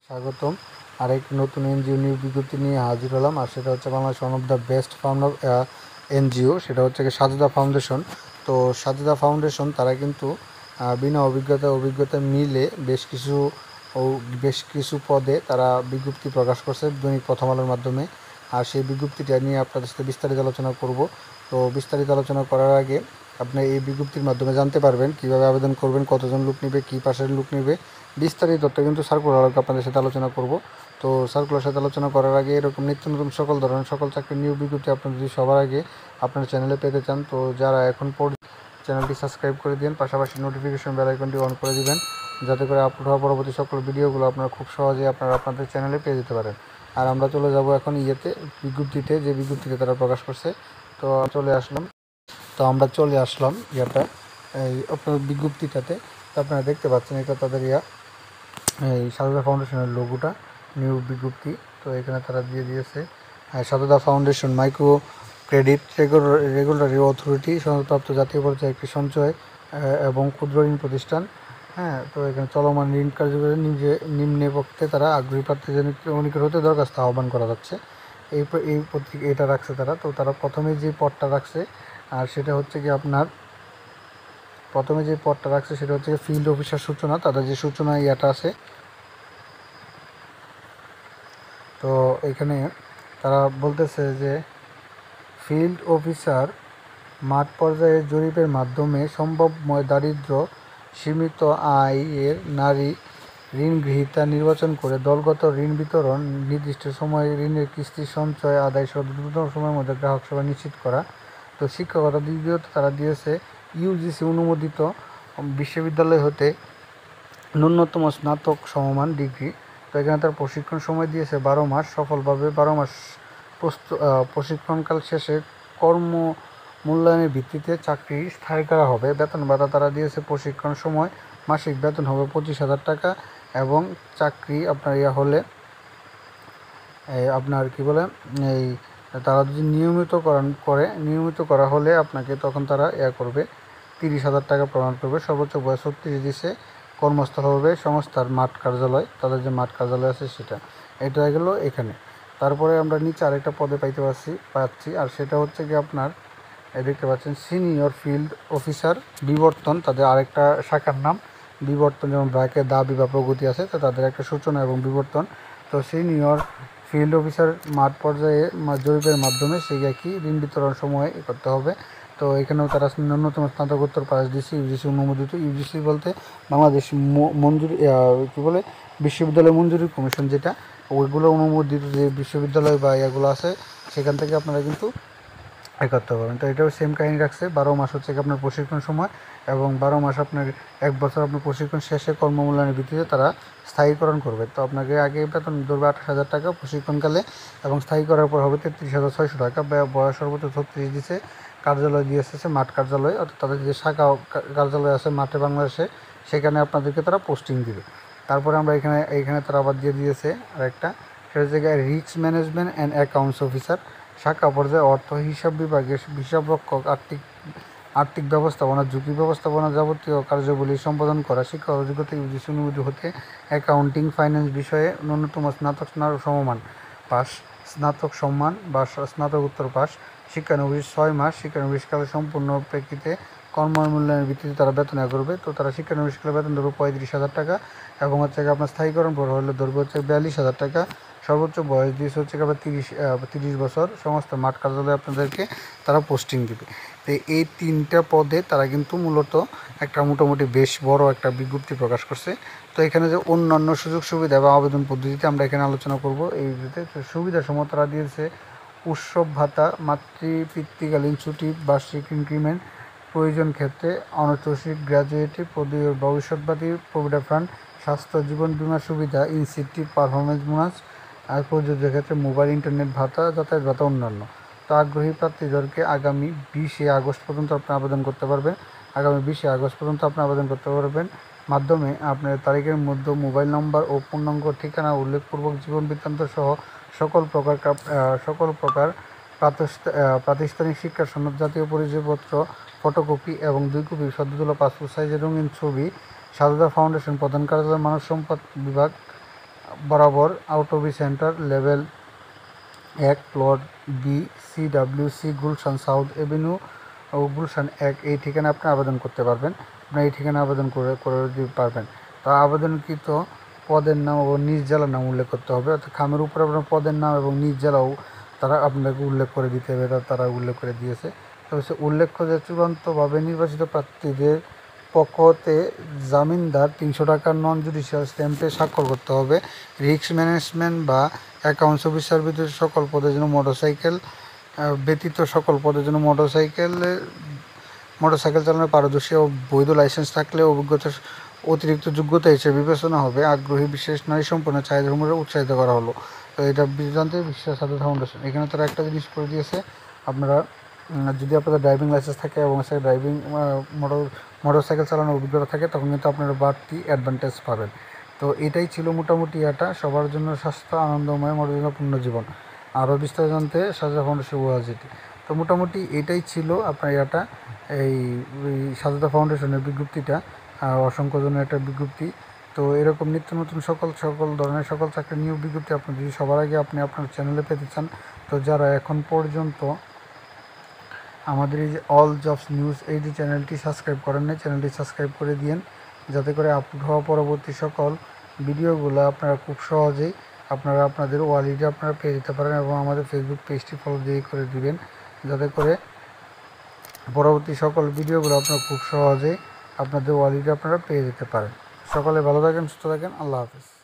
স্বাগতম। আরেক নতুন এনজিও নিয়োগ বিজ্ঞপ্তি নিয়ে হাজির হলাম, আর সেটা হচ্ছে Bangladesh one of the best NGO, সেটা হচ্ছে কি সাজেদা ফাউন্ডেশন। তো সাজেদা ফাউন্ডেশন তারা কিন্তু বিনা অভিজ্ঞতা মিলে বেশ কিছু পদে তারা বিজ্ঞপ্তি প্রকাশ করছে দৈনিক প্রথম আলোর মাধ্যমে। আর সেই বিজ্ঞপ্তিটা নিয়ে আপনাদের সাথে বিস্তারিত আলোচনা করব। তো বিস্তারিত আলোচনা করার আগে আপনি এই বিজ্ঞপ্তির মাধ্যমে জানতে পারবেন কীভাবে আবেদন করবেন, কতজন লোক নেবে, কী পাশের লোক নেবে, বিস্তারিত তথ্য কিন্তু সার্কুলার আপনাদের সাথে আলোচনা করব। তো সার্কুলার সাথে আলোচনা করার আগে এরকম নিত্য নতুন সকল চাকরির নিয়োগ বিজ্ঞপ্তি আপনারা যদি সবার আগে আপনার চ্যানেলে পেতে চান, তো যারা এখন চ্যানেলটি সাবস্ক্রাইব করে দিন, পাশাপাশি নোটিফিকেশন বেল আইকনটি অন করে দিবেন, যাতে করে আপলোড হওয়া পরবর্তী সকল ভিডিওগুলো আপনারা খুব সহজেই আপনাদের চ্যানেলে পেয়ে যেতে পারেন। আর আমরা চলে যাব এখন যে বিজ্ঞপ্তিতে তারা প্রকাশ করছে। তো আমরা চলে আসলাম এই আপনার বিজ্ঞপ্তিটাতে। তো আপনারা দেখতে পাচ্ছেন এটা তাদের এই সাজেদা ফাউন্ডেশনের লোগোটা, নিয়োগ বিজ্ঞপ্তি। তো এখানে তারা দিয়ে দিয়েছে Sajeda foundation micro credit regulatory authority সনদপ্রাপ্ত জাতীয় পর্যায়ে একটি সঞ্চয় এবং ক্ষুদ্র ঋণ প্রতিষ্ঠান। তো এখানে চলমান ঋণ কার্যকরী নিম্নে পক্ষে তারা আগ্রহী প্রার্থীদের নিকট হতে দরখাস্ত আহ্বান করা যাচ্ছে। এটা রাখছে তারা। তো তারা প্রথমে যে পদটা রাখছে, আর সেটা হচ্ছে কি আপনার ফিল্ড অফিসার সূচনা। তাদের যে সূচনা আছে, তো এখানে তারা বলতেছে যে ফিল্ড অফিসার মাঠ পর্যায়ে জরিপের মাধ্যমে সম্ভবময় দারিদ্র্য, সীমিত আয়ের নারী ঋণ গ্রহীতা নির্বাচন করে দলগত ঋণ বিতরণ, নির্দিষ্ট সময়ে ঋণের কিস্তি সঞ্চয় আদায় সহ দ্রুততম সময়ের মধ্যে গ্রাহক সেবা নিশ্চিত করা। তো শিক্ষকতা দ্বিতীয়ত তারা দিয়েছে ইউজিসি অনুমোদিত বিশ্ববিদ্যালয় হতে ন্যূনতম স্নাতক সমমান ডিগ্রি। তো এখানে তার প্রশিক্ষণ সময় দিয়েছে 12 মাস, সফলভাবে 12 মাস প্রশিক্ষণকাল শেষে কর্ম মূল্যায়নের ভিত্তিতে চাকরি স্থায়ী করা হবে। বেতন ভাতা তারা দিয়েছে প্রশিক্ষণ সময় মাসিক বেতন হবে 25,000 টাকা, এবং চাকরি আপনার হলে আপনার এই তারা যদি নিয়মিত করা হলে আপনাকে তখন তারা করবে 30,000 টাকা প্রদান করবে। সর্বোচ্চ বয়স 36 দিছে। কর্মস্থল হবে সংস্থার মাঠ কার্যালয়, তাদের যে মাঠ কার্যালয় আছে সেটা। এটা গেল এখানে। তারপরে আমরা নিচে আরেকটা পদে পাচ্ছি, আর সেটা হচ্ছে কি আপনার দেখতে পাচ্ছেন সিনিয়র ফিল্ড অফিসার বিবর্তন। তাদের আরেকটা শাখার নাম বিবর্তন, যেমন ব্র্যাকে দাবি বা প্রগতি আছে, তো তাদের একটা সূচনা এবং বিবর্তন। তো সিনিয়র ফিল্ড অফিসার মাঠ পর্যায়ে জরিপের মাধ্যমে সেই একই ঋণ বিতরণ সময় করতে হবে। তো এখানেও তারা ন্যূনতম স্নাতকোত্তর পাস দিচ্ছে, ইউজিসি অনুমোদিত। ইউজিসি বলতে বাংলাদেশ মঞ্জুরি বিশ্ববিদ্যালয় মঞ্জুরি কমিশন, যেটা ওইগুলো অনুমোদিত যে বিশ্ববিদ্যালয় বা এগুলো আছে, সেখান থেকে আপনারা কিন্তু করতে পারবেন। তো এটাও সেম কাহিনী রাখছে। 12 মাস হচ্ছে আপনার প্রশিক্ষণ সময়, এবং 12 মাস আপনার 1 বছর আপনার প্রশিক্ষণ শেষে কর্মমূল্যায়নের ভিত্তিতে তারা স্থায়ীকরণ করবে। তো আপনাকে আগে বেতন ধরবে 28,000 টাকা প্রশিক্ষণকালে, এবং স্থায়ী করার পর হবে 33,600 টাকা। বয়স সর্বোচ্চ 36 দিছে। কার্যালয় দিয়ে এসেছে মাঠ কার্যালয়, অর্থাৎ তাদের যে শাখা কার্যালয় আছে মাঠে বাংলাদেশে, সেখানে আপনাদেরকে তারা পোস্টিং দিবে। তারপরে আমরা এখানে তারা আবার দিয়ে দিয়েছে আরেকটা, সেটা হচ্ছে risk management and accounts officer. শাখা পর্যায়ে অর্থ হিসাব বিভাগের হিসাবরক্ষক, আর্থিক ব্যবস্থাপনা, ঝুঁকি ব্যবস্থাপনা যাবতীয় কার্যাবলী সম্পাদন করা। শিক্ষা অভিজ্ঞতা ইউজিসি অনুমোদিত হতে অ্যাকাউন্টিং ফাইন্যান্স বিষয়ে ন্যূনতম স্নাতক সম্মান বা স্নাতকোত্তর পাস। শিক্ষানবিশ 6 মাস শিক্ষানবিশকালে সম্পূর্ণ প্রেক্ষিতে কর্মমূল্যায়নের ভিত্তিতে তারা বেতন করবে। তো তারা শিক্ষানবিশকালে বেতন ধরবে 35,000 টাকা, এবং হচ্ছে আপনার স্থায়ীকরণ পর হলে ধরবে হচ্ছে 42,000 টাকা। সর্বোচ্চ বয়স দিয়েছে হচ্ছে আবার 30 বছর। সমস্ত মাঠ কার্যালয়ে আপনাদেরকে তারা পোস্টিং দেবে। তো এই 3টা পদে তারা কিন্তু মূলত একটা মোটামুটি বেশ বড় একটা বিজ্ঞপ্তি প্রকাশ করছে। তো এখানে যে অন্যান্য সুযোগ সুবিধা বা আবেদন পদ্ধতিতে আমরা এখানে আলোচনা করব। এই সুবিধা সমূহ তারা দিয়েছে উৎসব ভাতা, মাতৃপিতৃকালীন ছুটি, বার্ষিক ইনক্রিমেন্ট, প্রয়োজন ক্ষেত্রে অনৈচ্ছিক গ্র্যাজুয়েটি, ভবিষ্যৎবাদী প্রভিডেন্ট ফান্ড, স্বাস্থ্য জীবন বীমা সুবিধা, ইনসেন্টিভ পারফরমেন্স বোনাস, আর প্রযোজ্য ক্ষেত্রে মোবাইল ইন্টারনেট ভাতা, যাতায়াত ভাতা অন্যান্য। তো আগ্রহী প্রার্থীদেরকে আগামী 20 আগস্ট পর্যন্ত আপনি আবেদন করতে পারবেন। মাধ্যমে আপনার তারিখের মধ্যে মোবাইল নম্বর ও পূর্ণাঙ্গ ঠিকানা উল্লেখপূর্বক জীবন বৃত্তান্ত সহ সকল প্রকার প্রাতিষ্ঠানিক শিক্ষার সনদ, জাতীয় পরিচয়পত্র ফটোকপি এবং 2 কপি সদ্য তোলা পাসপোর্ট সাইজের রঙিন ছবি, সাজেদা ফাউন্ডেশন প্রধান কার্যালয়, মানব সম্পদ বিভাগ, বরাবর আউটবি center level 1 plot B CWC Gulshan south avenue ও গুলশান 1 এই ঠিকানায় আপনি আবেদন করতে পারবেন। আপনি এই ঠিকানায় আবেদন করে দিতে পারবেন। তা আবেদনকৃত পদের নাম ও নিজ জেলার নাম উল্লেখ করতে হবে, অর্থাৎ খামের উপরে আপনার পদের নাম এবং নিজ জেলাও তারা আপনাকে উল্লেখ করে দিতে হবে, তারা উল্লেখ করে দিয়েছে। তবে সে উল্লেখ্য যে চূড়ান্তভাবে নির্বাচিত প্রার্থীদের পক্ষ হতে জামিনদার 300 টাকার নন জুডিশিয়াল স্ট্যাম্পে স্বাক্ষর করতে হবে। রিস্ক ম্যানেজমেন্ট বা অ্যাকাউন্টস অফিসার ব্যতীত সকল পদের জন্য মোটরসাইকেল চালানোর পারদর্শী ও বৈধ লাইসেন্স থাকলে অতিরিক্ত যোগ্যতা হিসেবে বিবেচনা হবে। আগ্রহী বিশেষ নারী সম্পন্ন চাহিদাসমূহে উৎসাহিত করা হলো। তো এটা জানতে বিশ্ব স্বাধীনতা ফাউন্ডেশন এখানে তারা একটা জিনিস করে দিয়েছে, আপনারা যদি আপনাদের ড্রাইভিং লাইসেন্স থাকে এবং সে ড্রাইভিং মোটরসাইকেল চালানোর অভিজ্ঞতা থাকে তখন কিন্তু আপনারা বাড়তি অ্যাডভান্টেজ পাবেন। তো এটাই ছিল মোটামুটি এটা সবার জন্য স্বাস্থ্য আনন্দময় মর্যাদাপূর্ণ জীবন। আরও বিস্তারিত জানতে স্বাধীনতা ফাউন্ডেশন ওয়াজিটি। তো মোটামুটি এটাই ছিল আপনার এটা এই স্বাধীনতা ফাউন্ডেশনের বিজ্ঞপ্তিটা, অসংখ্যজনের একটা বিজ্ঞপ্তি। তো এরকম নিত্য নতুন সকল ধরনের চাকরি নিয়োগ বিজ্ঞপ্তি আপনি যদি সবার আগে আপনি আপনার চ্যানেলে পেতে চান, তো যারা এখন পর্যন্ত আমাদের এই যে অল জবস নিউজ এই যে চ্যানেলটি সাবস্ক্রাইব করেন নাই, চ্যানেলটি সাবস্ক্রাইব করে দিন, যাতে করে আপলোড হওয়া পরবর্তী সকল ভিডিওগুলো আপনারা খুব সহজেই আপনাদের ওয়ালেটে আপনারা পেয়ে যেতে পারেন এবং আমাদের ফেসবুক পেজটি ফলো দিয়ে করে দিবেন, যাতে করে পরবর্তী সকল ভিডিওগুলো আপনারা খুব সহজেই আপনাদের ওয়ালেটে আপনারা পেয়ে যেতে পারেন। সকলে ভালো থাকেন, সুস্থ থাকেন, আল্লাহ হাফেজ।